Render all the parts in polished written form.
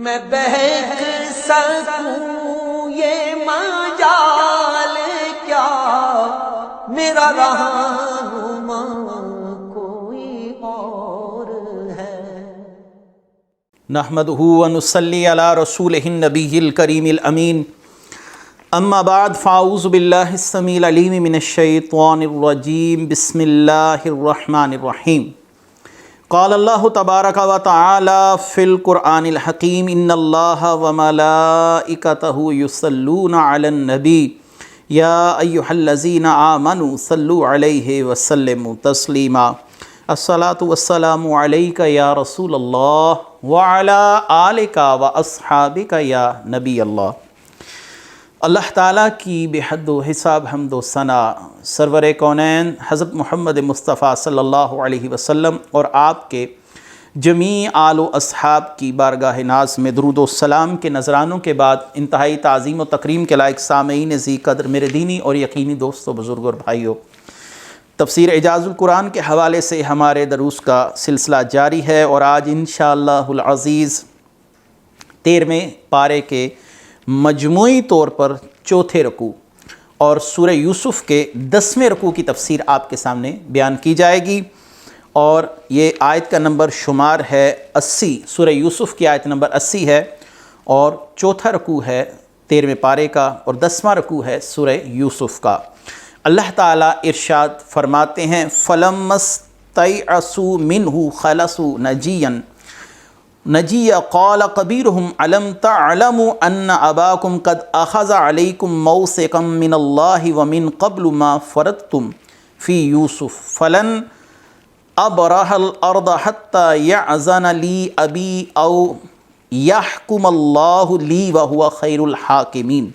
میں بہک سکوں یہ مجال کیا، میرا رہنما کوئی اور ہے۔ نحمدہ ونصلی علی رسولہ النبی الکریم الامین، اما بعد فاعوذ باللہ السمیع العلیم من الشیطان الرجیم، بسم اللہ الرحمن الرحیم۔ قال اللہ تبارک و تعالی فی القرآن الحکیم، ان اللہ وملائکتہ یصلون علی النبی یا ایہا الذین آمنوا صلوا علیہ وسلموا تسلیما۔ الصلاۃ والسلام علیک یا رسول اللہ وعلی آلک واصحابک یا نبی اللہ۔ اللہ تعالیٰ کی بے حد و حساب حمد و ثنا سرور کونین حضرت محمد مصطفیٰ صلی اللہ علیہ وسلم اور آپ کے جمیع آل و اصحاب کی بارگاہ ناز میں درود و سلام کے نذرانوں کے بعد انتہائی تعظیم و تکریم کے لائق سامعین ذی قدر میرے دینی اور یقینی دوستو، بزرگ اور بھائیو، تفسیر اعجاز القرآن کے حوالے سے ہمارے دروس کا سلسلہ جاری ہے، اور آج انشاءاللہ العزیز 13ویں پارے کے مجموعی طور پر چوتھے رکوع اور سورہ یوسف کے 10ویں رکوع کی تفسیر آپ کے سامنے بیان کی جائے گی، اور یہ آیت کا نمبر شمار ہے 80، سورہ یوسف کی آیت نمبر 80 ہے، اور چوتھا رکوع ہے 13ویں پارے کا، اور 10واں رکوع ہے سورہ یوسف کا۔ اللہ تعالیٰ ارشاد فرماتے ہیں فَلَمَّا اسْتَيْأَسُوا مِنْهُ خَلَصُوا نجی قال قبیرہم علم تعلموا ان اباکم قد اخذ علیکم موثقا من اللہ ومن قبل ما فرضتم فی یوسف فلن ابرح الارض حتی یعزن لی ابی او یحکم اللہ لی وہو خیر الحاکمین۔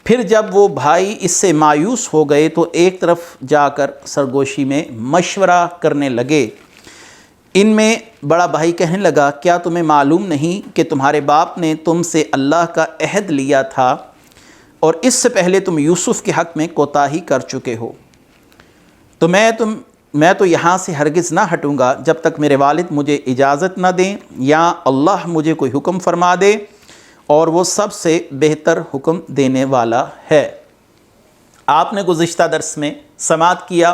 پھر جب وہ بھائی اس سے مایوس ہو گئے تو ایک طرف جا کر سرگوشی میں مشورہ کرنے لگے۔ ان میں بڑا بھائی کہنے لگا، کیا تمہیں معلوم نہیں کہ تمہارے باپ نے تم سے اللہ کا عہد لیا تھا، اور اس سے پہلے تم یوسف کے حق میں کوتاہی کر چکے ہو؟ تو میں تو یہاں سے ہرگز نہ ہٹوں گا جب تک میرے والد مجھے اجازت نہ دیں، یا اللہ مجھے کوئی حکم فرما دے، اور وہ سب سے بہتر حکم دینے والا ہے۔ آپ نے گزشتہ درس میں سماعت کیا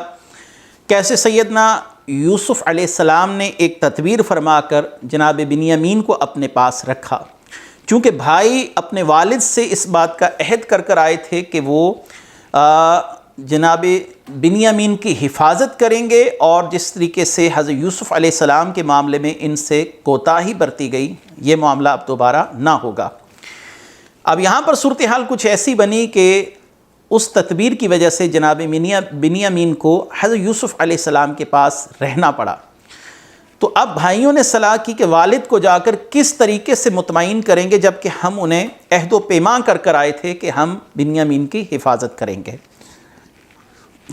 کیسے سیدنا یوسف علیہ السلام نے ایک تدبیر فرما کر جناب بنیامین کو اپنے پاس رکھا، چونکہ بھائی اپنے والد سے اس بات کا عہد کر کر آئے تھے کہ وہ جناب بنیامین کی حفاظت کریں گے، اور جس طریقے سے حضرت یوسف علیہ السلام کے معاملے میں ان سے کوتاہی برتی گئی، یہ معاملہ اب دوبارہ نہ ہوگا۔ اب یہاں پر صورتحال کچھ ایسی بنی کہ اس تدبیر کی وجہ سے جناب بنیامین کو حضرت یوسف علیہ السلام کے پاس رہنا پڑا۔ تو اب بھائیوں نے صلاح کی کہ والد کو جا کر کس طریقے سے مطمئن کریں گے، جبکہ ہم انہیں عہد و پیمان کر کر آئے تھے کہ ہم بنیامین کی حفاظت کریں گے۔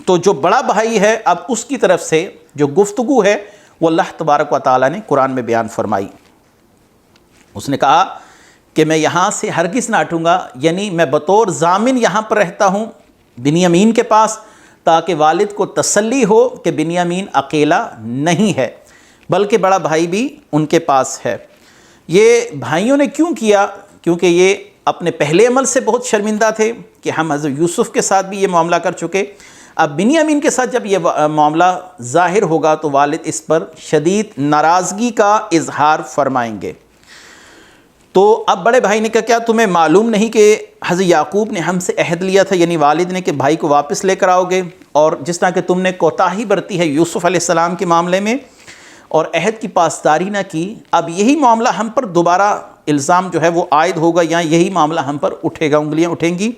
تو جو بڑا بھائی ہے، اب اس کی طرف سے جو گفتگو ہے وہ اللہ تبارک و تعالیٰ نے قرآن میں بیان فرمائی۔ اس نے کہا کہ میں یہاں سے ہرگز نہ ہٹوں گا، یعنی میں بطور ضامن یہاں پر رہتا ہوں بنیامین کے پاس، تاکہ والد کو تسلی ہو کہ بنیامین اکیلا نہیں ہے، بلکہ بڑا بھائی بھی ان کے پاس ہے۔ یہ بھائیوں نے کیوں کیا؟ کیونکہ یہ اپنے پہلے عمل سے بہت شرمندہ تھے کہ ہم حضرت یوسف کے ساتھ بھی یہ معاملہ کر چکے، اب بنیامین کے ساتھ جب یہ معاملہ ظاہر ہوگا تو والد اس پر شدید ناراضگی کا اظہار فرمائیں گے۔ تو اب بڑے بھائی نے کہا، کیا تمہیں معلوم نہیں کہ حضرت یعقوب نے ہم سے عہد لیا تھا، یعنی والد نے، کہ بھائی کو واپس لے کر آؤ گے، اور جس طرح کہ تم نے کوتاہی برتی ہے یوسف علیہ السلام کے معاملے میں اور عہد کی پاسداری نہ کی، اب یہی معاملہ ہم پر دوبارہ الزام جو ہے وہ عائد ہوگا، یا یہی معاملہ ہم پر اٹھے گا، انگلیاں اٹھیں گی،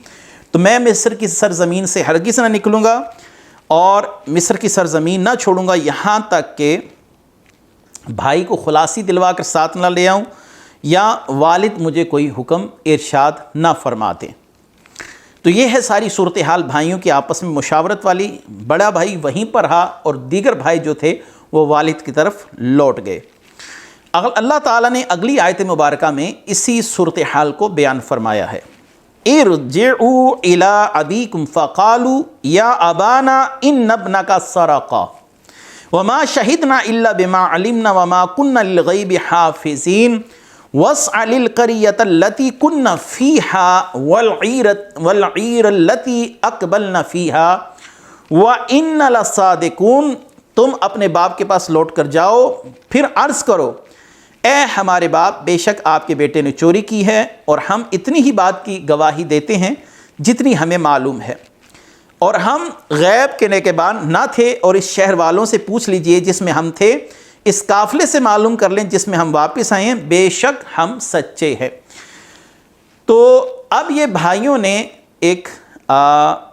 تو میں مصر کی سرزمین سے ہرگز نہ نکلوں گا، اور مصر کی سرزمین نہ چھوڑوں گا یہاں تک کہ بھائی کو خلاصی دلوا کر ساتھ نہ لے آؤں، یا والد مجھے کوئی حکم ارشاد نہ فرما دیں۔ تو یہ ہے ساری صورتحال بھائیوں کی آپس میں مشاورت والی۔ بڑا بھائی وہیں پر رہا، اور دیگر بھائی جو تھے وہ والد کی طرف لوٹ گئے۔ اللہ تعالیٰ نے اگلی آیت مبارکہ میں اسی صورتحال کو بیان فرمایا ہے، ارجعوا الی ابیکم فقالوا یا ابانا ان ابنک سرق وما شہدنا الا بما علمنا وما كنا للغیب حافظین وَاسْأَلِ الْقَرْيَةَ الَّتِي كُنَّ فِيهَا وَالْعِيرَ الَّتِي أَقْبَلْنَ فِيهَا وَإِنَّ لَصَادِقُونَ۔ تم اپنے باپ کے پاس لوٹ کر جاؤ، پھر عرض کرو اے ہمارے باپ، بے شک آپ کے بیٹے نے چوری کی ہے، اور ہم اتنی ہی بات کی گواہی دیتے ہیں جتنی ہمیں معلوم ہے، اور ہم غیب کے نگہبان نہ تھے، اور اس شہر والوں سے پوچھ لیجئے جس میں ہم تھے، اس قافلے سے معلوم کر لیں جس میں ہم واپس آئے ہیں، بے شک ہم سچے ہیں۔ تو اب یہ بھائیوں نے ایک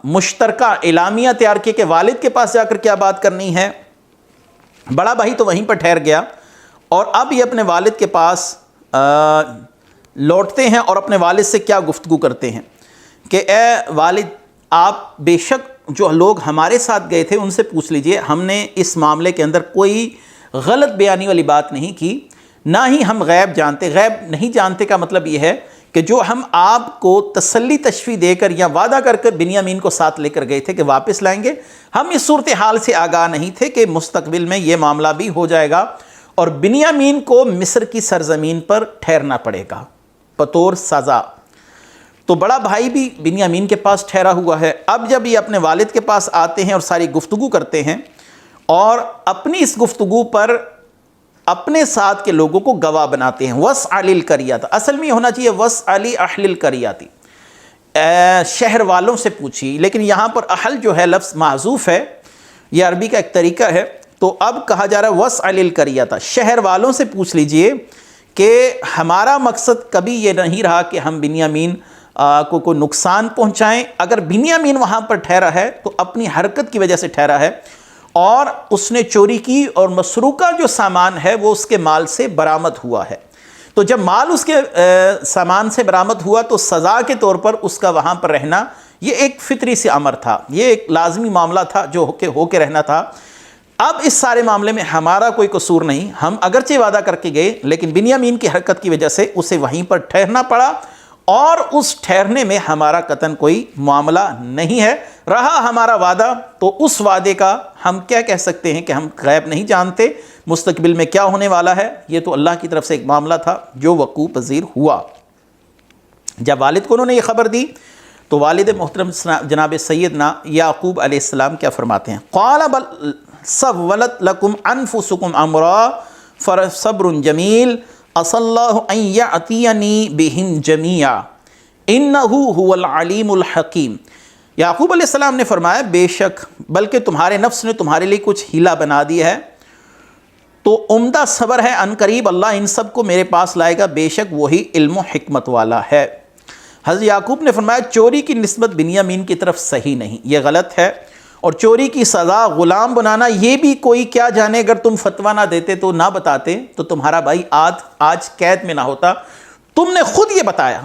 مشترکہ اعلامیہ تیار کیا کہ والد کے پاس جا کر کیا بات کرنی ہے۔ بڑا بھائی تو وہیں پر ٹھہر گیا، اور اب یہ اپنے والد کے پاس لوٹتے ہیں اور اپنے والد سے کیا گفتگو کرتے ہیں کہ اے والد، آپ بے شک جو لوگ ہمارے ساتھ گئے تھے ان سے پوچھ لیجئے، ہم نے اس معاملے کے اندر کوئی غلط بیانی والی بات نہیں کی، نہ ہی ہم غیب جانتے۔ غیب نہیں جانتے کا مطلب یہ ہے کہ جو ہم آپ کو تسلی تشفی دے کر یا وعدہ کر کر بنیامین کو ساتھ لے کر گئے تھے کہ واپس لائیں گے، ہم اس صورتحال سے آگاہ نہیں تھے کہ مستقبل میں یہ معاملہ بھی ہو جائے گا اور بنیامین کو مصر کی سرزمین پر ٹھہرنا پڑے گا بطور سزا۔ تو بڑا بھائی بھی بنیامین کے پاس ٹھہرا ہوا ہے۔ اب جب یہ اپنے والد کے پاس آتے ہیں اور ساری گفتگو کرتے ہیں، اور اپنی اس گفتگو پر اپنے ساتھ کے لوگوں کو گواہ بناتے ہیں۔ وَاسْأَلِ الْقَرْيَةَ، اصل میں یہ ہونا چاہیے وَاسْأَلِ أَهْلِ الْقَرْيَةِ، شہر والوں سے پوچھی، لیکن یہاں پر اہل جو ہے لفظ معذوف ہے، یہ عربی کا ایک طریقہ ہے، تو اب کہا جا رہا ہے وَاسْأَلِ الْقَرْيَةَ، شہر والوں سے پوچھ لیجئے کہ ہمارا مقصد کبھی یہ نہیں رہا کہ ہم بنیامین کو کوئی نقصان پہنچائیں۔ اگر بنیامین وہاں پر ٹھہرا ہے تو اپنی حرکت کی وجہ سے ٹھہرا ہے، اور اس نے چوری کی، اور مسروقہ جو سامان ہے وہ اس کے مال سے برآمد ہوا ہے۔ تو جب مال اس کے سامان سے برآمد ہوا تو سزا کے طور پر اس کا وہاں پر رہنا یہ ایک فطری سے امر تھا، یہ ایک لازمی معاملہ تھا جو ہو کے رہنا تھا۔ اب اس سارے معاملے میں ہمارا کوئی قصور نہیں، ہم اگرچہ وعدہ کر کے گئے لیکن بنیامین کی حرکت کی وجہ سے اسے وہیں پر ٹھہرنا پڑا، اور اس ٹھہرنے میں ہمارا قطعاً کوئی معاملہ نہیں ہے۔ رہا ہمارا وعدہ، تو اس وعدے کا ہم کیا کہہ سکتے ہیں کہ ہم غیب نہیں جانتے مستقبل میں کیا ہونے والا ہے، یہ تو اللہ کی طرف سے ایک معاملہ تھا جو وقوع پذیر ہوا۔ جب والد کو انہوں نے یہ خبر دی تو والد محترم جناب سیدنا یعقوب علیہ السلام کیا فرماتے ہیں؟ قال بل سولت لکم انفسکم امرا فصبر جمیل عسى اللہ ان یأتینی بہم جمیعا انہ هو العلیم الحکیم۔ یعقوب علیہ السلام نے فرمایا بے شک بلکہ تمہارے نفس نے تمہارے لیے کچھ ہیلا بنا دی ہے، تو عمدہ صبر ہے، ان قریب اللہ ان سب کو میرے پاس لائے گا، بے شک وہی علم و حکمت والا ہے۔ حضرت یعقوب نے فرمایا چوری کی نسبت بنیامین کی طرف صحیح نہیں، یہ غلط ہے، اور چوری کی سزا غلام بنانا یہ بھی کوئی کیا جانے، اگر تم فتویٰ نہ دیتے تو نہ بتاتے تو تمہارا بھائی آج قید میں نہ ہوتا۔ تم نے خود یہ بتایا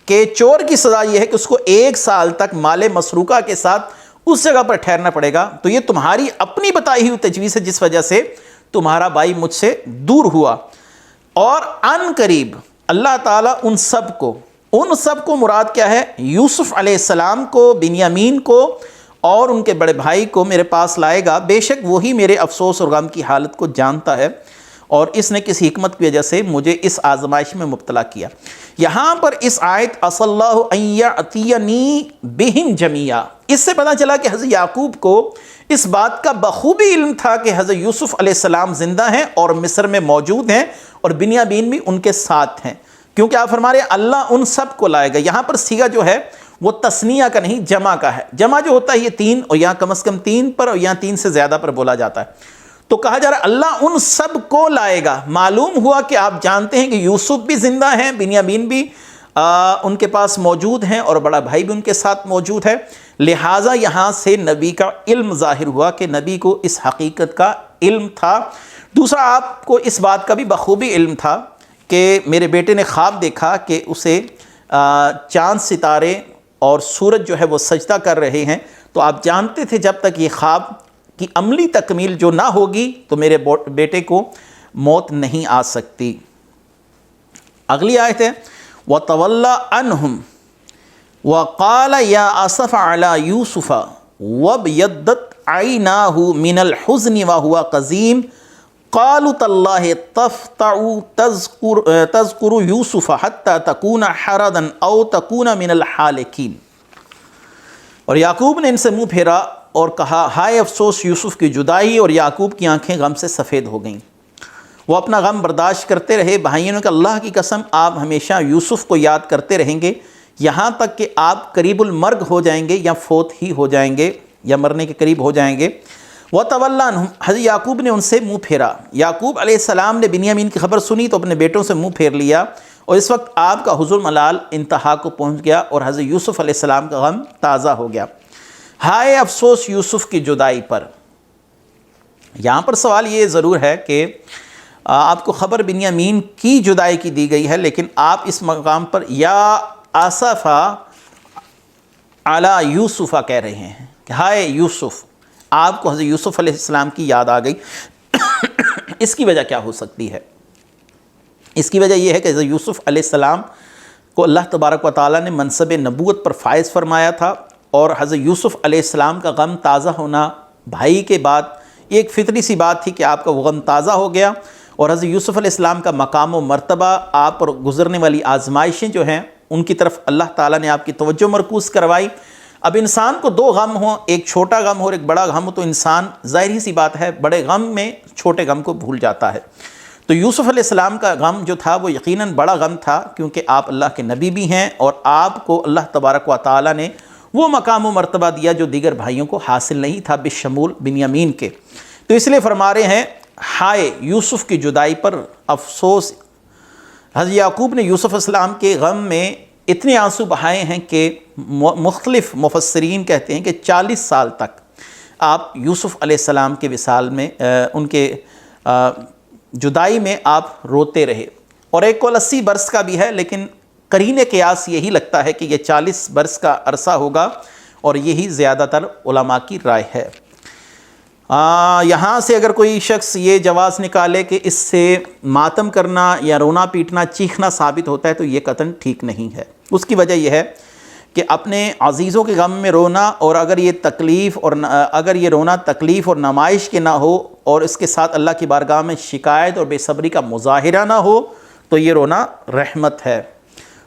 کہ چور کی سزا یہ ہے کہ اس کو 1 سال تک مال مسروقہ کے ساتھ اس جگہ پر ٹھہرنا پڑے گا، تو یہ تمہاری اپنی بتائی ہوئی تجویز ہے جس وجہ سے تمہارا بھائی مجھ سے دور ہوا۔ اور ان قریب اللہ تعالیٰ ان سب کو مراد کیا ہے؟ یوسف علیہ السلام کو، بنیامین کو اور ان کے بڑے بھائی کو میرے پاس لائے گا، بے شک وہی میرے افسوس اور غم کی حالت کو جانتا ہے، اور اس نے کسی حکمت کی وجہ سے مجھے اس آزمائش میں مبتلا کیا۔ یہاں پر اس آیت عسى اللہ ان یأتینی بہم جمیعا، اس سے پتہ چلا کہ حضرت یعقوب کو اس بات کا بخوبی علم تھا کہ حضرت یوسف علیہ السلام زندہ ہیں اور مصر میں موجود ہیں، اور بنیامین بھی ان کے ساتھ ہیں، کیونکہ آپ فرما رہے ہیں اللہ ان سب کو لائے گا۔ یہاں پر صیغہ جو ہے وہ تثنیہ کا نہیں، جمع کا ہے۔ جمع جو ہوتا ہے یہ 3، اور یہاں کم از کم 3 پر، اور یہاں 3 سے زیادہ پر بولا جاتا ہے۔ تو کہا جا رہا ہے اللہ ان سب کو لائے گا۔ معلوم ہوا کہ آپ جانتے ہیں کہ یوسف بھی زندہ ہیں، بنیامین بھی ان کے پاس موجود ہیں، اور بڑا بھائی بھی ان کے ساتھ موجود ہے، لہٰذا یہاں سے نبی کا علم ظاہر ہوا کہ نبی کو اس حقیقت کا علم تھا۔ دوسرا، آپ کو اس بات کا بھی بخوبی علم تھا کہ میرے بیٹے نے خواب دیکھا کہ اسے چاند ستارے اور سورج جو ہے وہ سجدہ کر رہے ہیں، تو آپ جانتے تھے جب تک یہ خواب کی عملی تکمیل جو نہ ہوگی تو میرے بیٹے کو موت نہیں آ سکتی۔ اگلی آیت ہے وَتَوَلَّى عَنْهُمْ وَقَالَ يَا أَسَفَ عَلَى يُوسُفَ وَابْيَضَّتْ عَيْنَاهُ مِنَ الْحُزْنِ وَهُوَ قَزِيمٌ قالوا تاللہ تفتع تذکر یوسف حتی تکون حردا او تکون من الحالکین۔ اور یعقوب نے ان سے منہ پھیرا اور کہا ہائے افسوس یوسف کی جدائی، اور یعقوب کی آنکھیں غم سے سفید ہو گئیں۔ وہ اپنا غم برداشت کرتے رہے۔ بھائیوں نے کہا اللہ کی قسم آپ ہمیشہ یوسف کو یاد کرتے رہیں گے یہاں تک کہ آپ قریب المرگ ہو جائیں گے یا فوت ہی ہو جائیں گے یا مرنے کے قریب ہو جائیں گے۔ وَتَوَلَّىٰ عَنْهُمْ، حضرت یعقوب نے ان سے منہ پھیرا۔ یعقوب علیہ السلام نے بنیامین کی خبر سنی تو اپنے بیٹوں سے منہ پھیر لیا، اور اس وقت آپ کا حزن ملال انتہا کو پہنچ گیا اور حضرت یوسف علیہ السلام کا غم تازہ ہو گیا۔ ہائے افسوس یوسف کی جدائی پر۔ یہاں پر سوال یہ ضرور ہے کہ آپ کو خبر بنیامین کی جدائی کی دی گئی ہے، لیکن آپ اس مقام پر یا آسفا علی یوسفہ کہہ رہے ہیں کہ ہائے یوسف، آپ کو حضرت یوسف علیہ السلام کی یاد آ گئی۔ اس کی وجہ کیا ہو سکتی ہے؟ اس کی وجہ یہ ہے کہ حضرت یوسف علیہ السلام کو اللہ تبارک و تعالیٰ نے منصب نبوت پر فائز فرمایا تھا، اور حضرت یوسف علیہ السلام کا غم تازہ ہونا بھائی کے بعد یہ ایک فطری سی بات تھی کہ آپ کا وہ غم تازہ ہو گیا، اور حضرت یوسف علیہ السلام کا مقام و مرتبہ، آپ پر گزرنے والی آزمائشیں جو ہیں ان کی طرف اللہ تعالیٰ نے آپ کی توجہ مرکوز کروائی۔ اب انسان کو دو غم ہوں، ایک چھوٹا غم ہو اور ایک بڑا غم ہو، تو انسان ظاہری سی بات ہے بڑے غم میں چھوٹے غم کو بھول جاتا ہے۔ تو یوسف علیہ السلام کا غم جو تھا وہ یقیناً بڑا غم تھا، کیونکہ آپ اللہ کے نبی بھی ہیں اور آپ کو اللہ تبارک و تعالیٰ نے وہ مقام و مرتبہ دیا جو دیگر بھائیوں کو حاصل نہیں تھا بشمول بنیامین کے۔ تو اس لیے فرما رہے ہیں ہائے یوسف کی جدائی پر افسوس۔ حضرت یعقوب نے یوسف علیہ السلام کے غم میں اتنے آنسو بہائے ہیں کہ مختلف مفسرین کہتے ہیں کہ 40 سال تک آپ یوسف علیہ السلام کے وصال میں ان کے جدائی میں آپ روتے رہے، اور ایک قول 80 برس کا بھی ہے، لیکن قرین قیاس یہی لگتا ہے کہ یہ 40 برس کا عرصہ ہوگا، اور یہی زیادہ تر علماء کی رائے ہے۔ یہاں سے اگر کوئی شخص یہ جواز نکالے کہ اس سے ماتم کرنا یا رونا پیٹنا چیخنا ثابت ہوتا ہے تو یہ قطعاً ٹھیک نہیں ہے۔ اس کی وجہ یہ ہے کہ اپنے عزیزوں کے غم میں رونا، اور اگر یہ رونا تکلیف اور نمائش کے نہ ہو اور اس کے ساتھ اللہ کی بارگاہ میں شکایت اور بے صبری کا مظاہرہ نہ ہو تو یہ رونا رحمت ہے۔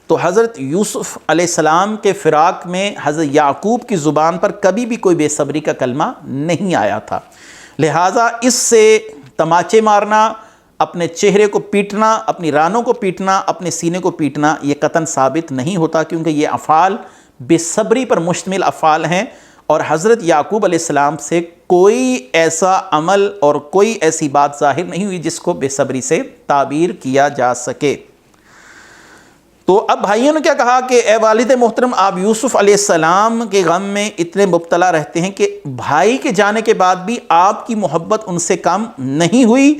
تو حضرت یوسف علیہ السلام کے فراق میں حضرت یعقوب کی زبان پر کبھی بھی کوئی بے صبری کا کلمہ نہیں آیا تھا، لہٰذا اس سے تماچے مارنا، اپنے چہرے کو پیٹنا، اپنی رانوں کو پیٹنا، اپنے سینے کو پیٹنا یہ قطعاً ثابت نہیں ہوتا، کیونکہ یہ افعال بے صبری پر مشتمل افعال ہیں، اور حضرت یعقوب علیہ السلام سے کوئی ایسا عمل اور کوئی ایسی بات ظاہر نہیں ہوئی جس کو بے صبری سے تعبیر کیا جا سکے۔ تو اب بھائیوں نے کیا کہا کہ اے والد محترم، آپ یوسف علیہ السلام کے غم میں اتنے مبتلا رہتے ہیں کہ بھائی کے جانے کے بعد بھی آپ کی محبت ان سے کم نہیں ہوئی،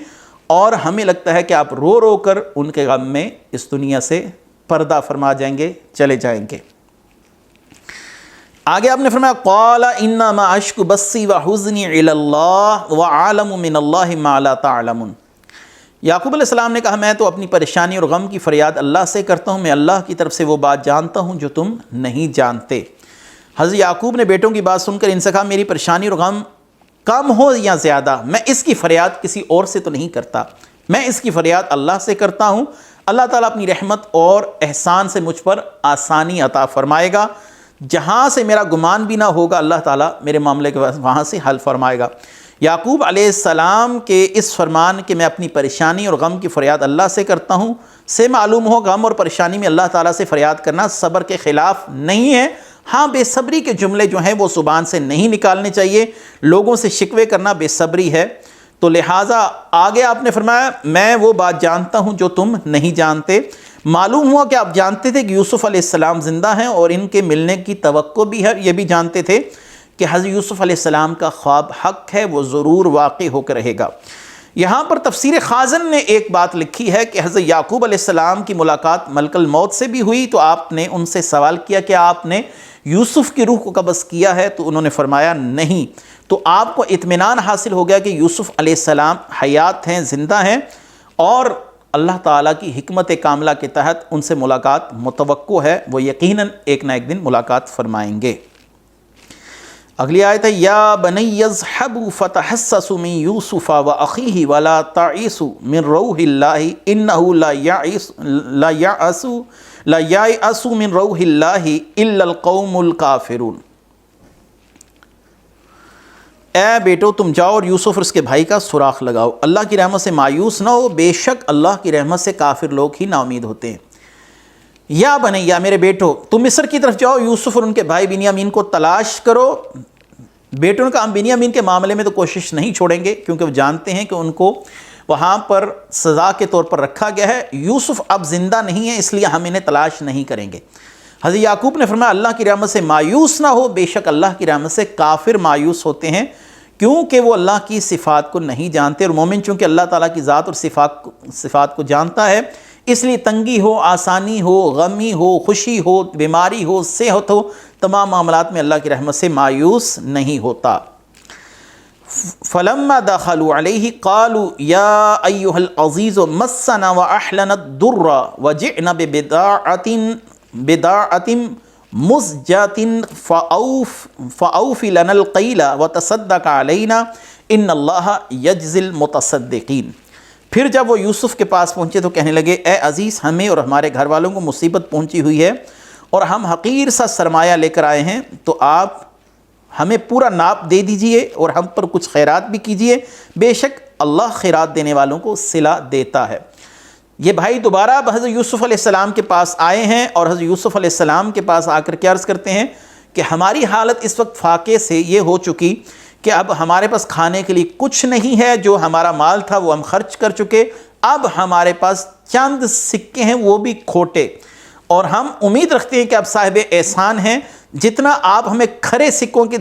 اور ہمیں لگتا ہے کہ آپ رو رو کر ان کے غم میں اس دنیا سے پردہ فرما جائیں گے، چلے جائیں گے۔ آگے آپ نے فرمایا قال انما اشکو بثی وحزنی الی اللہ وعالم من اللہ ما لا تعلمون۔ یعقوب علیہ السلام نے کہا میں تو اپنی پریشانی اور غم کی فریاد اللہ سے کرتا ہوں، میں اللہ کی طرف سے وہ بات جانتا ہوں جو تم نہیں جانتے۔ حضرت یعقوب نے بیٹوں کی بات سن کر ان سے کہا میری پریشانی اور غم کم ہو یا زیادہ، میں اس کی فریاد کسی اور سے تو نہیں کرتا، میں اس کی فریاد اللہ سے کرتا ہوں۔ اللہ تعالیٰ اپنی رحمت اور احسان سے مجھ پر آسانی عطا فرمائے گا، جہاں سے میرا گمان بھی نہ ہوگا اللہ تعالیٰ میرے معاملے کے وہاں سے حل فرمائے گا۔ یعقوب علیہ السلام کے اس فرمان کہ میں اپنی پریشانی اور غم کی فریاد اللہ سے کرتا ہوں سے معلوم ہو غم اور پریشانی میں اللہ تعالیٰ سے فریاد کرنا صبر کے خلاف نہیں ہے۔ ہاں بے صبری کے جملے جو ہیں وہ زبان سے نہیں نکالنے چاہیے، لوگوں سے شکوے کرنا بے صبری ہے۔ تو لہٰذا آگے آپ نے فرمایا میں وہ بات جانتا ہوں جو تم نہیں جانتے۔ معلوم ہوا کہ آپ جانتے تھے کہ یوسف علیہ السلام زندہ ہیں اور ان کے ملنے کی توقع بھی ہے، یہ بھی جانتے تھے کہ حضرت یوسف علیہ السلام کا خواب حق ہے، وہ ضرور واقع ہو کر رہے گا۔ یہاں پر تفسیر خازن نے ایک بات لکھی ہے کہ حضرت یعقوب علیہ السلام کی ملاقات ملک الموت سے بھی ہوئی، تو آپ نے ان سے سوال کیا کہ آپ نے یوسف کی روح کو قبض کیا ہے، تو انہوں نے فرمایا نہیں۔ تو آپ کو اطمینان حاصل ہو گیا کہ یوسف علیہ السلام حیات ہیں، زندہ ہیں، اور اللہ تعالیٰ کی حکمت کاملہ کے تحت ان سے ملاقات متوقع ہے، وہ یقیناً ایک نہ ایک دن ملاقات فرمائیں گے۔ اگلی آیت ہے یا بنی یذهبوا فتحسسوا من یوسف واخیہ ولا تعیسوا من روح اللہ انہ لا یأس من روح اللہ الا القوم الکافرون۔ اے بیٹو تم جاؤ اور یوسف اور اس کے بھائی کا سراغ لگاؤ، اللہ کی رحمت سے مایوس نہ ہو، بے شک اللہ کی رحمت سے کافر لوگ ہی نا امید ہوتے ہیں۔ یا بنیا میرے بیٹو تم مصر کی طرف جاؤ، یوسف اور ان کے بھائی بنیامین کو تلاش کرو۔ بیٹوں کا ہم بنیامین کے معاملے میں تو کوشش نہیں چھوڑیں گے، کیونکہ وہ جانتے ہیں کہ ان کو وہاں پر سزا کے طور پر رکھا گیا ہے۔ یوسف اب زندہ نہیں ہے، اس لیے ہم انہیں تلاش نہیں کریں گے۔ حضرت یعقوب نے فرمایا اللہ کی رحمت سے مایوس نہ ہو، بے شک اللہ کی رحمت سے کافر مایوس ہوتے ہیں، کیونکہ وہ اللہ کی صفات کو نہیں جانتے، اور مومن چونکہ اللہ تعالیٰ کی ذات اور صفات کو جانتا ہے، اس لیے تنگی ہو، آسانی ہو، غمی ہو، خوشی ہو، بیماری ہو، صحت ہو، تمام معاملات میں اللہ کی رحمت سے مایوس نہیں ہوتا۔ فلما دخلوا علیہ قالوا یا ایھا العزیز مسنا واہلنا الضر وجئنا ببضاعۃ مزجاۃ فاوف لنا القیل وتصدق علینا ان اللہ یجزی المتصدقین۔ پھر جب وہ یوسف کے پاس پہنچے تو کہنے لگے اے عزیز ہمیں اور ہمارے گھر والوں کو مصیبت پہنچی ہوئی ہے اور ہم حقیر سا سرمایہ لے کر آئے ہیں، تو آپ ہمیں پورا ناپ دے دیجئے اور ہم پر کچھ خیرات بھی کیجئے، بے شک اللہ خیرات دینے والوں کو صلہ دیتا ہے۔ یہ بھائی دوبارہ حضرت یوسف علیہ السلام کے پاس آئے ہیں اور حضرت یوسف علیہ السلام کے پاس آ کر کیا عرض کرتے ہیں کہ ہماری حالت اس وقت فاقے سے یہ ہو چکی کہ اب ہمارے پاس کھانے کے لیے کچھ نہیں ہے، جو ہمارا مال تھا وہ ہم خرچ کر چکے، اب ہمارے پاس چند سکے ہیں وہ بھی کھوٹے، اور ہم امید رکھتے ہیں کہ آپ صاحب احسان ہیں، جتنا آپ ہمیں کھرے سکوں کے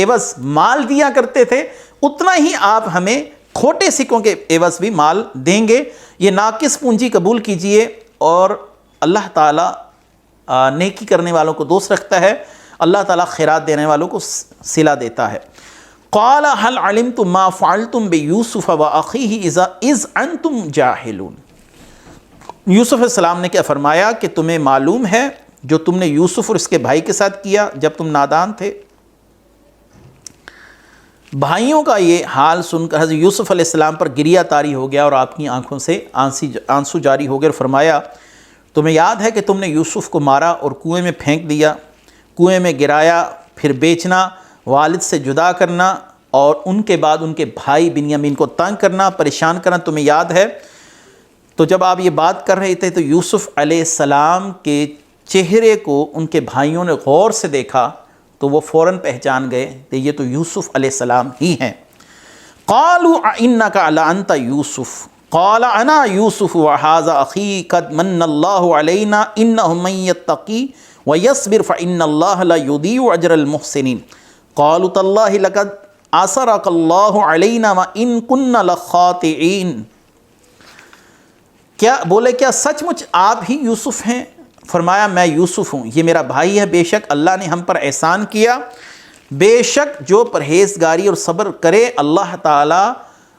عوض مال دیا کرتے تھے اتنا ہی آپ ہمیں کھوٹے سکوں کے عوض بھی مال دیں گے، یہ ناقص پونجی قبول کیجئے، اور اللہ تعالیٰ نیکی کرنے والوں کو دوست رکھتا ہے، اللہ تعالیٰ خیرات دینے والوں کو صلہ دیتا ہے۔ قال هل علمتم ما فعلتم بيوسف واخيه اذ انتم جاهلون۔ یوسف علیہ السلام نے کیا فرمایا کہ تمہیں معلوم ہے جو تم نے یوسف اور اس کے بھائی کے ساتھ کیا جب تم نادان تھے۔ بھائیوں کا یہ حال سن کر حضرت یوسف علیہ السلام پر گریہ طاری ہو گیا اور آپ کی آنکھوں سے آنسو جاری ہو گئے، اور فرمایا تمہیں یاد ہے کہ تم نے یوسف کو مارا اور کنویں میں پھینک دیا، کنویں میں گرایا، پھر بیچنا، والد سے جدا کرنا، اور ان کے بعد ان کے بھائی بنیامین کو تنگ کرنا، پریشان کرنا تمہیں یاد ہے۔ تو جب آپ یہ بات کر رہے تھے تو یوسف علیہ السلام کے چہرے کو ان کے بھائیوں نے غور سے دیکھا تو وہ فوراً پہچان گئے کہ یہ تو یوسف علیہ السلام ہی ہیں۔ قالوا انک لانت یوسف قال انا یوسف وہذا اخی قد من اللہ علینا انہ من یتقی ویصبر فان اللہ لا یضیع اجر المحسنین۔ قالوا تاللہ لقد آثرک اللہ علینا وان کنا لخاطئین۔ کیا بولے کیا سچ مچ آپ ہی یوسف ہیں؟ فرمایا میں یوسف ہوں، یہ میرا بھائی ہے، بے شک اللہ نے ہم پر احسان کیا، بے شک جو پرہیزگاری اور صبر کرے اللہ تعالیٰ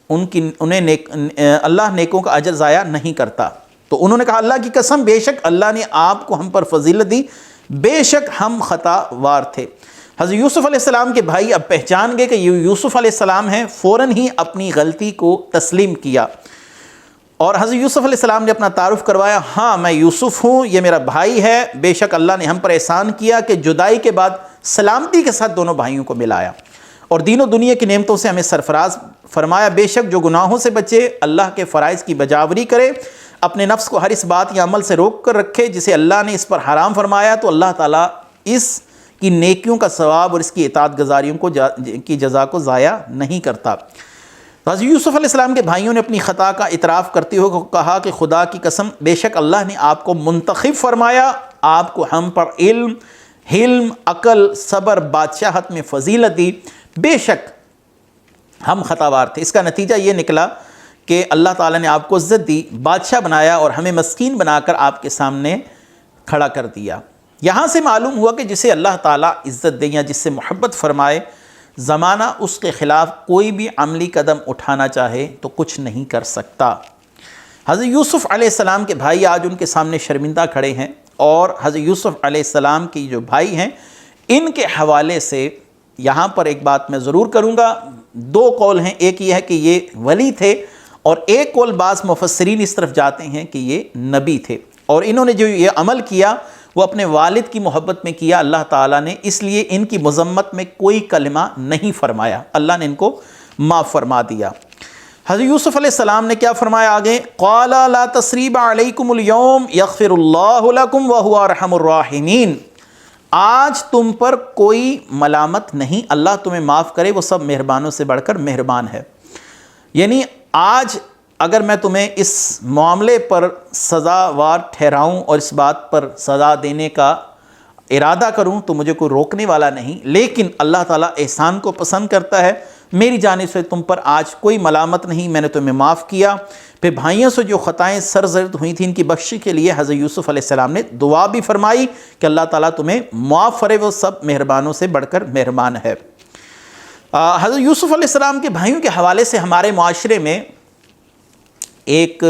اللہ نیکوں کا اجر ضائع نہیں کرتا۔ تو انہوں نے کہا اللہ کی قسم بے شک اللہ نے آپ کو ہم پر فضیلت دی، بے شک ہم خطا وار تھے۔ حضرت یوسف علیہ السلام کے بھائی اب پہچان گئے کہ یہ یوسف علیہ السلام ہیں، فوراً ہی اپنی غلطی کو تسلیم کیا، اور حضرت یوسف علیہ السلام نے اپنا تعارف کروایا، ہاں میں یوسف ہوں، یہ میرا بھائی ہے، بے شک اللہ نے ہم پر احسان کیا کہ جدائی کے بعد سلامتی کے ساتھ دونوں بھائیوں کو ملایا اور دین و دنیا کی نعمتوں سے ہمیں سرفراز فرمایا، بے شک جو گناہوں سے بچے، اللہ کے فرائض کی بجاوری کرے، اپنے نفس کو ہر اس بات یا عمل سے روک کر رکھے جسے اللہ نے اس پر حرام فرمایا، تو اللہ تعالیٰ اس کی نیکیوں کا ثواب اور اس کی اطاعت گزاریوں کی جزا کو ضائع نہیں کرتا۔ حضرت یوسف علیہ السلام کے بھائیوں نے اپنی خطا کا اعتراف کرتے ہوئے کہا کہ خدا کی قسم بے شک اللہ نے آپ کو منتخب فرمایا، آپ کو ہم پر علم، حلم، عقل، صبر، بادشاہت میں فضیلت دی، بے شک ہم خطاوار تھے۔ اس کا نتیجہ یہ نکلا کہ اللہ تعالیٰ نے آپ کو عزت دی، بادشاہ بنایا اور ہمیں مسکین بنا کر آپ کے سامنے کھڑا کر دیا۔ یہاں سے معلوم ہوا کہ جسے اللہ تعالیٰ عزت دے یا جس سے محبت فرمائے، زمانہ اس کے خلاف کوئی بھی عملی قدم اٹھانا چاہے تو کچھ نہیں کر سکتا۔ حضرت یوسف علیہ السلام کے بھائی آج ان کے سامنے شرمندہ کھڑے ہیں، اور حضرت یوسف علیہ السلام کی جو بھائی ہیں ان کے حوالے سے یہاں پر ایک بات میں ضرور کروں گا، دو قول ہیں، ایک یہ ہے کہ یہ ولی تھے، اور ایک قول بعض مفسرین اس طرف جاتے ہیں کہ یہ نبی تھے، اور انہوں نے جو یہ عمل کیا وہ اپنے والد کی محبت میں کیا اللہ تعالیٰ نے، اس لیے ان کی مذمت میں کوئی کلمہ نہیں فرمایا، اللہ نے ان کو معاف فرما دیا۔ حضرت یوسف علیہ السلام نے کیا فرمایا آگے؟ قال لا تثریب علیکم اليوم یغفر اللہ لکم وہو ارحم الراحمین، آج تم پر کوئی ملامت نہیں، اللہ تمہیں معاف کرے، وہ سب مہربانوں سے بڑھ کر مہربان ہے۔ یعنی آج اگر میں تمہیں اس معاملے پر سزاوار ٹھہراؤں اور اس بات پر سزا دینے کا ارادہ کروں تو مجھے کوئی روکنے والا نہیں، لیکن اللہ تعالیٰ احسان کو پسند کرتا ہے، میری جانب سے تم پر آج کوئی ملامت نہیں، میں نے تمہیں معاف کیا۔ پھر بھائیوں سے جو خطائیں سرزد ہوئی تھیں ان کی بخشی کے لیے حضرت یوسف علیہ السلام نے دعا بھی فرمائی کہ اللہ تعالیٰ تمہیں معاف کرے، وہ سب مہربانوں سے بڑھ کر مہربان ہے۔ حضرت یوسف علیہ السلام کے بھائیوں کے حوالے سے ہمارے معاشرے میں ایک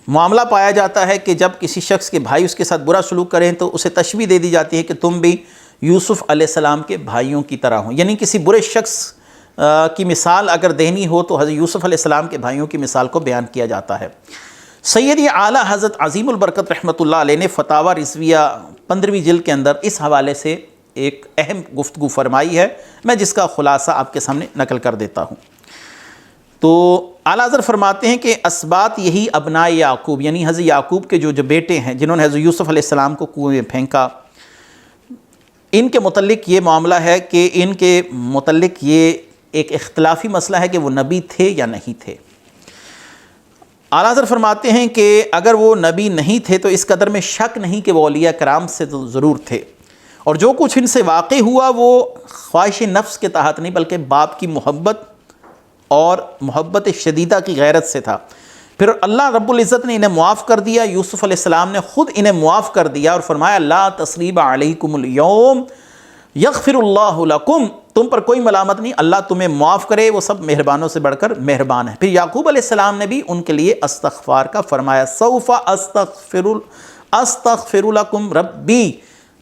معاملہ پایا جاتا ہے کہ جب کسی شخص کے بھائی اس کے ساتھ برا سلوک کریں تو اسے تشبیہ دے دی جاتی ہے کہ تم بھی یوسف علیہ السلام کے بھائیوں کی طرح ہوں، یعنی کسی برے شخص کی مثال اگر دینی ہو تو حضرت یوسف علیہ السلام کے بھائیوں کی مثال کو بیان کیا جاتا ہے۔ سیدی اعلیٰ حضرت عظیم البرکت رحمۃ اللہ علیہ نے فتاویٰ رضویہ 15ویں جلد کے اندر اس حوالے سے ایک اہم گفتگو فرمائی ہے، میں جس کا خلاصہ آپ کے سامنے نقل کر دیتا ہوں۔ تو اعلیٰ حضرت فرماتے ہیں کہ اسبات یہی ابنائے یعقوب، یعنی حضرت یعقوب کے جو بیٹے ہیں جنہوں نے حضرت یوسف علیہ السلام کو کنویں میں پھینکا، ان کے متعلق یہ معاملہ ہے کہ ان کے متعلق یہ ایک اختلافی مسئلہ ہے کہ وہ نبی تھے یا نہیں تھے۔ اعلیٰ حضرت فرماتے ہیں کہ اگر وہ نبی نہیں تھے تو اس قدر میں شک نہیں کہ وہ اولیاء کرام سے تو ضرور تھے، اور جو کچھ ان سے واقع ہوا وہ خواہش نفس کے تحت نہیں بلکہ باپ کی محبت اور محبت شدیدہ کی غیرت سے تھا۔ پھر اللہ رب العزت نے انہیں معاف کر دیا، یوسف علیہ السلام نے خود انہیں معاف کر دیا اور فرمایا لا تثریب علیکم اليوم یغفر اللہ لکم، تم پر کوئی ملامت نہیں، اللہ تمہیں معاف کرے، وہ سب مہربانوں سے بڑھ کر مہربان ہے۔ پھر یعقوب علیہ السلام نے بھی ان کے لیے استغفار کا فرمایا، سوف استغفر لکم ربی،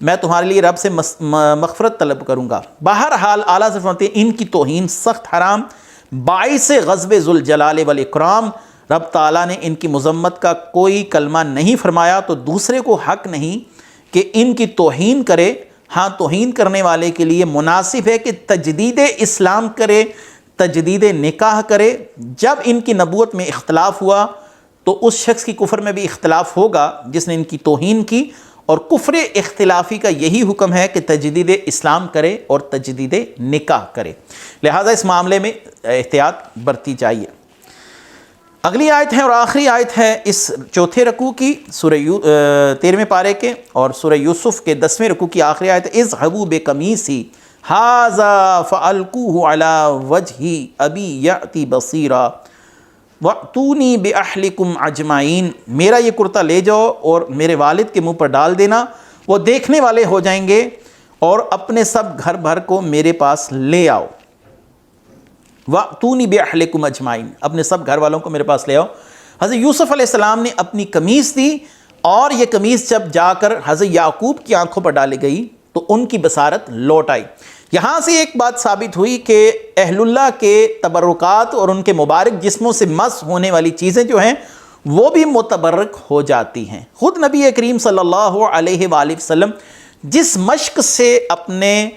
میں تمہارے لیے رب سے مغفرت طلب کروں گا۔ بہرحال اعلیٰ سے فرماتے ہیں ان کی توہین سخت حرام، باعث غضب ذوالجلال والاکرام، رب تعالیٰ نے ان کی مذمت کا کوئی کلمہ نہیں فرمایا تو دوسرے کو حق نہیں کہ ان کی توہین کرے۔ ہاں توہین کرنے والے کے لیے مناسب ہے کہ تجدید اسلام کرے، تجدید نکاح کرے۔ جب ان کی نبوت میں اختلاف ہوا تو اس شخص کی کفر میں بھی اختلاف ہوگا جس نے ان کی توہین کی، اور کفر اختلافی کا یہی حکم ہے کہ تجدید اسلام کرے اور تجدید نکاح کرے، لہذا اس معاملے میں احتیاط برتی چاہیے۔ اگلی آیت ہے اور آخری آیت ہے اس چوتھے رکوع کی، سورہ 13ویں پارے کے، اور سورہ یوسف کے 10ویں رکوع کی آخری آیت ہے اذهبوا بقمیصی ھذا فالقوه علی وجہ ابی یأتی بصیرا وَأْتُونِي بِأَہْلِكُمْ اجمعین، میرا یہ کرتا لے جاؤ اور میرے والد کے منہ پر ڈال دینا، وہ دیکھنے والے ہو جائیں گے، اور اپنے سب گھر بھر کو میرے پاس لے آؤ۔ وَأْتُونِي بِأَہْلِكُمْ اجمعین، اپنے سب گھر والوں کو میرے پاس لے آؤ۔ حضرت یوسف علیہ السلام نے اپنی قمیص دی، اور یہ قمیص جب جا کر حضرت یعقوب کی آنکھوں پر ڈالی گئی تو ان کی بصارت لوٹ آئی۔ یہاں سے ایک بات ثابت ہوئی کہ اہل اللہ کے تبرکات اور ان کے مبارک جسموں سے مس ہونے والی چیزیں جو ہیں وہ بھی متبرک ہو جاتی ہیں۔ خود نبی کریم صلی اللہ علیہ وآلہ وسلم جس مشک سے اپنے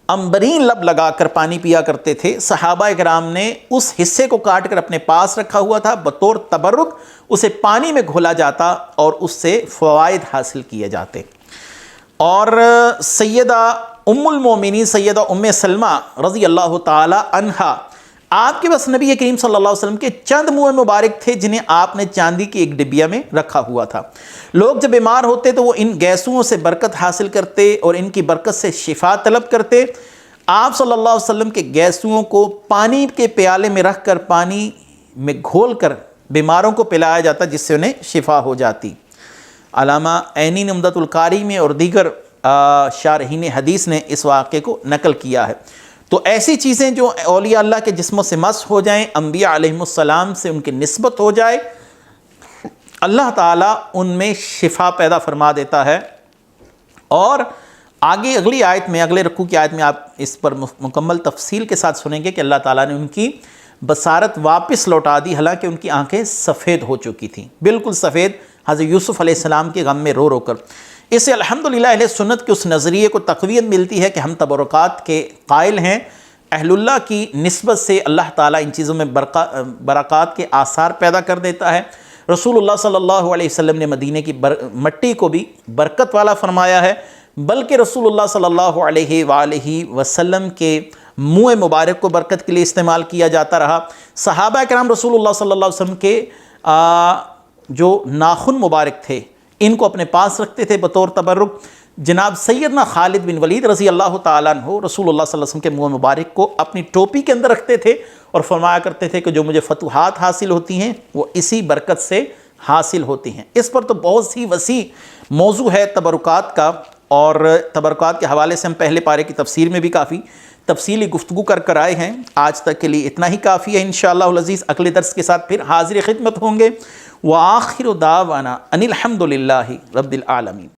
عنبرین لب لگا کر پانی پیا کرتے تھے، صحابہ کرام نے اس حصے کو کاٹ کر اپنے پاس رکھا ہوا تھا، بطور تبرک اسے پانی میں گھولا جاتا اور اس سے فوائد حاصل کیے جاتے۔ اور سیدہ ام المومنین سیدہ ام سلمہ رضی اللہ تعالی عنہا، آپ کے بس نبی کریم صلی اللہ علیہ وسلم کے چند منہ مبارک تھے جنہیں آپ نے چاندی کی ایک ڈبیا میں رکھا ہوا تھا۔ لوگ جب بیمار ہوتے تو وہ ان گیسوں سے برکت حاصل کرتے اور ان کی برکت سے شفا طلب کرتے۔ آپ صلی اللہ علیہ وسلم کے گیسوں کو پانی کے پیالے میں رکھ کر پانی میں گھول کر بیماروں کو پلایا جاتا جس سے انہیں شفا ہو جاتی۔ علامہ عینی نے عمدۃ القاری میں اور دیگر شارحین حدیث نے اس واقعے کو نقل کیا ہے۔ تو ایسی چیزیں جو اولیاء اللہ کے جسموں سے مس ہو جائیں، انبیاء علیہم السلام سے ان کی نسبت ہو جائے، اللہ تعالیٰ ان میں شفا پیدا فرما دیتا ہے، اور آگے اگلی آیت میں، اگلے رکوع کی آیت میں آپ اس پر مکمل تفصیل کے ساتھ سنیں گے کہ اللہ تعالیٰ نے ان کی بصارت واپس لوٹا دی، حالانکہ ان کی آنکھیں سفید ہو چکی تھیں، بالکل سفید، حضرت یوسف علیہ السلام کے غم میں رو رو کر۔ اس سے الحمدللہ اہل سنت کے اس نظریے کو تقویت ملتی ہے کہ ہم تبرکات کے قائل ہیں۔ اہل اللہ کی نسبت سے اللہ تعالیٰ ان چیزوں میں برکات کے آثار پیدا کر دیتا ہے۔ رسول اللہ صلی اللہ علیہ وسلم نے مدینے کی مٹی کو بھی برکت والا فرمایا ہے، بلکہ رسول اللہ صلی اللہ علیہ وآلہ وسلم کے منہ مبارک کو برکت کے لیے استعمال کیا جاتا رہا۔ صحابہ کرام رسول اللہ صلی اللہ علیہ وسلم کے جو ناخن مبارک تھے ان کو اپنے پاس رکھتے تھے بطور تبرک۔ جناب سیدنا خالد بن ولید رضی اللہ تعالیٰ عنہ رسول اللہ صلی اللہ علیہ وسلم کے منہ مبارک کو اپنی ٹوپی کے اندر رکھتے تھے اور فرمایا کرتے تھے کہ جو مجھے فتوحات حاصل ہوتی ہیں وہ اسی برکت سے حاصل ہوتی ہیں۔ اس پر تو بہت سی وسیع موضوع ہے تبرکات کا، اور تبرکات کے حوالے سے ہم پہلے پارے کی تفسیر میں بھی کافی تفصیلی گفتگو کر آئے ہیں۔ آج تک کے لیے اتنا ہی کافی ہے، انشاءاللہ العزیز اگلے درس کے ساتھ پھر حاضر خدمت ہوں گے۔ وآخر دعوانا ان الحمدللہ رب العالمین۔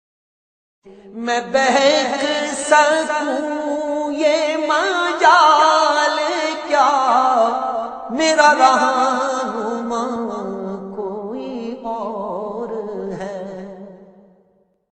میں بہک سکوں یہ مجال کیا میرا رہا